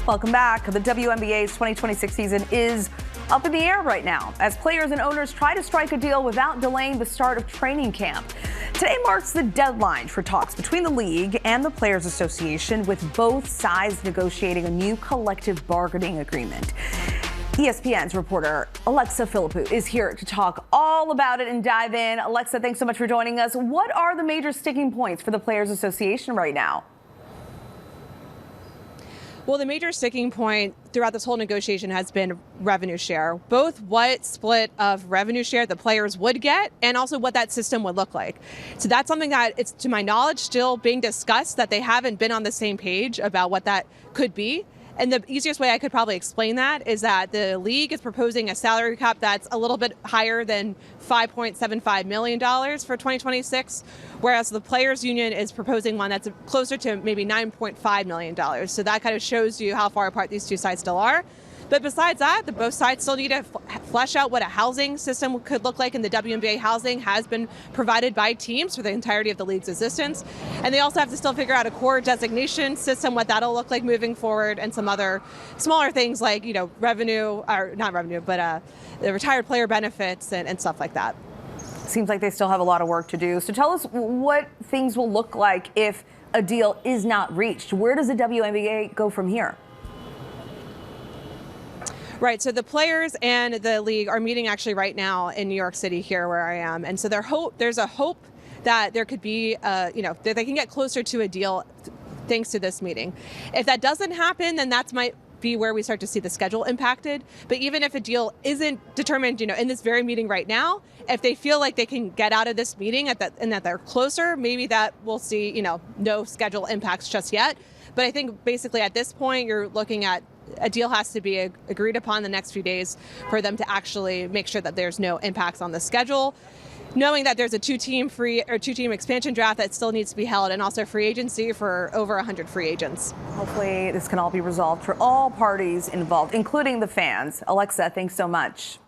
Welcome back. The WNBA's 2026 season is up in the air right now as players and owners try to strike a deal without delaying the start of training camp. Today marks the deadline for talks between the league and the Players Association, with both sides negotiating a new collective bargaining agreement. ESPN's reporter Alexa Philippou is here to talk all about it and dive in. Alexa, thanks so much for joining us. What are the major sticking points for the Players Association right now? Well, the major sticking point throughout this whole negotiation has been revenue share, both what split of revenue share the players would get and also what that system would look like. So that's something that it's, to my knowledge, still being discussed, that they haven't been on the same page about what that could be. And the easiest way I could probably explain that is that the league is proposing a salary cap that's a little bit higher than $5.75 million for 2026, whereas the Players Union is proposing one that's closer to maybe $9.5 million. So that kind of shows you how far apart these two sides still are. But besides that, both sides still need to flesh out what a housing system could look like, and the WNBA housing has been provided by teams for the entirety of the league's existence. And they also have to still figure out a core designation system, what that'll look like moving forward, and some other smaller things like, revenue, or not revenue, but the retired player benefits and stuff like that. Seems like they still have a lot of work to do. So tell us what things will look like if a deal is not reached. Where does the WNBA go from here? Right, so the players and the league are meeting actually right now in New York City, here where I am. And so there's a hope that there could be, that they can get closer to a deal thanks to this meeting. If that doesn't happen, then that might be where we start to see the schedule impacted. But even if a deal isn't determined, in this very meeting right now, if they feel like they can get out of this meeting and that they're closer, maybe that we'll see, no schedule impacts just yet. But I think basically at this point, you're looking at a deal has to be agreed upon the next few days for them to actually make sure that there's no impacts on the schedule, knowing that there's a two-team expansion draft that still needs to be held, and also free agency for over 100 free agents. Hopefully this can all be resolved for all parties involved, including the fans. Alexa, thanks so much.